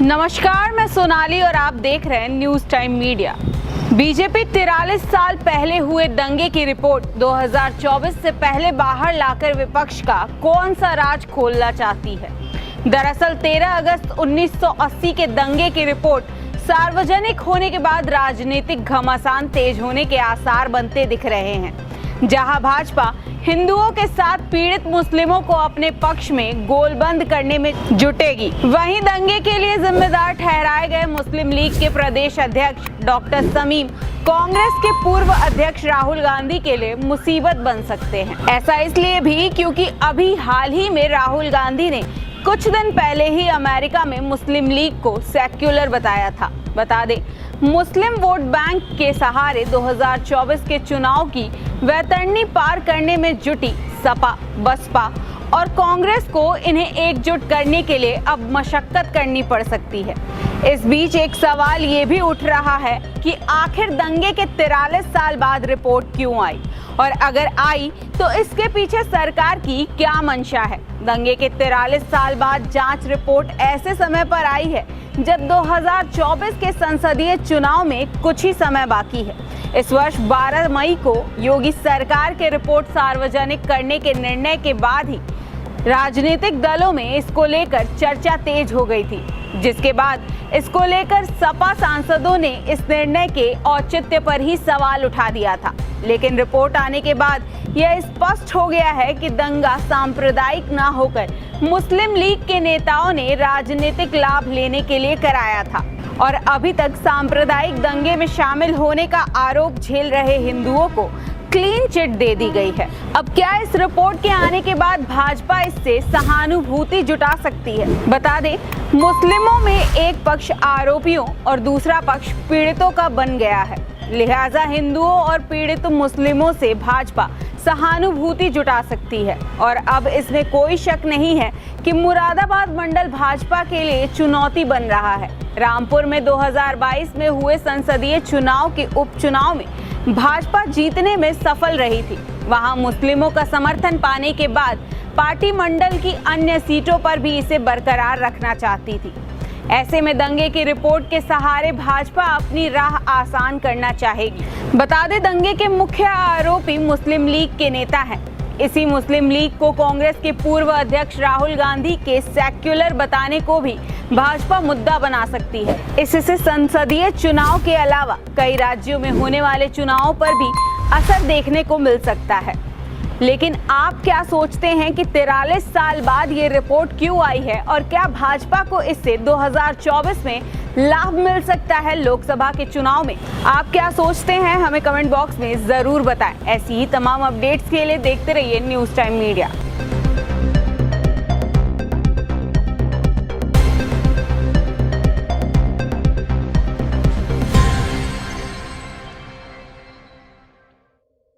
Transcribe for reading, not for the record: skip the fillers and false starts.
नमस्कार, मैं सोनाली और आप देख रहे हैं न्यूज टाइम मीडिया। बीजेपी 43 साल पहले हुए दंगे की रिपोर्ट 2024 से पहले बाहर लाकर विपक्ष का कौन सा राज खोलना चाहती है। दरअसल 13 अगस्त 1980 के दंगे की रिपोर्ट सार्वजनिक होने के बाद राजनीतिक घमासान तेज होने के आसार बनते दिख रहे हैं। जहां भाजपा हिंदुओं के साथ पीड़ित मुस्लिमों को अपने पक्ष में गोलबंद करने में जुटेगी, वहीं दंगे के लिए जिम्मेदार ठहराए गए मुस्लिम लीग के प्रदेश अध्यक्ष डॉक्टर शमीम कांग्रेस के पूर्व अध्यक्ष राहुल गांधी के लिए मुसीबत बन सकते हैं। ऐसा इसलिए भी क्योंकि अभी हाल ही में राहुल गांधी ने कुछ दिन पहले ही अमेरिका में मुस्लिम लीग को सेक्युलर बताया था। बता दें, मुस्लिम वोट बैंक के सहारे 2024 के चुनाव की वैतरणी पार करने में जुटी सपा, बसपा और कांग्रेस को इन्हें एकजुट करने के लिए अब मशक्कत करनी पड़ सकती है। इस बीच एक सवाल ये भी उठ रहा है कि आखिर दंगे के 43 साल बाद रिपोर्ट क्यों आई, और अगर आई तो इसके पीछे सरकार की क्या मंशा है। दंगे के 43 साल बाद जांच रिपोर्ट ऐसे समय पर आई है जब 2024 के संसदीय चुनाव में कुछ ही समय बाकी है। इस वर्ष 12 मई को योगी सरकार के रिपोर्ट सार्वजनिक करने के निर्णय के बाद ही राजनीतिक दलों में इसको लेकर चर्चा तेज हो गई थी, जिसके बाद इसको लेकर सपा सांसदों ने इस निर्णय के औचित्य पर ही सवाल उठा दिया था। लेकिन रिपोर्ट आने के बाद यह स्पष्ट हो गया है कि दंगा सांप्रदायिक न होकर मुस्लिम लीग के नेताओं ने राजनीतिक लाभ लेने के लिए कराया था, और अभी तक सांप्रदायिक दंगे में शामिल होने का आरोप झेल रहे हिंदुओं को क्लीन चिट दे दी गई है। अब क्या इस रिपोर्ट के आने के बाद भाजपा इससे सहानुभूति जुटा सकती है? बता दें, मुस्लिमों में एक पक्ष आरोपियों और दूसरा पक्ष पीड़ितों का बन गया है। लिहाजा हिंदुओं और पीड़ित मुस्लिमों से भाजपा सहानुभूति जुटा सकती है। और अब इसमें कोई शक नहीं है कि मुरादाबाद मंडल भाजपा के लिए चुनौती बन रहा है। रामपुर में 2022 में हुए संसदीय चुनाव के उपचुनाव में भाजपा जीतने में सफल रही थी। वहां मुस्लिमों का समर्थन पाने के बाद पार्टी मंडल की अन्य सीटों पर भी इसे बरकरार रखना चाहती थी। ऐसे में दंगे की रिपोर्ट के सहारे भाजपा अपनी राह आसान करना चाहेगी। बता दें, दंगे के मुख्य आरोपी मुस्लिम लीग के नेता हैं। इसी मुस्लिम लीग को कांग्रेस के पूर्व अध्यक्ष राहुल गांधी के सेक्युलर बताने को भी भाजपा मुद्दा बना सकती है। इससे संसदीय चुनाव के अलावा कई राज्यों में होने वाले चुनावों पर भी असर देखने को मिल सकता है। लेकिन आप क्या सोचते हैं कि 43 साल बाद ये रिपोर्ट क्यों आई है, और क्या भाजपा को इससे 2024 में लाभ मिल सकता है लोकसभा के चुनाव में? आप क्या सोचते हैं, हमें कमेंट बॉक्स में जरूर बताएं। ऐसी ही तमाम अपडेट्स के लिए देखते रहिए न्यूज टाइम मीडिया।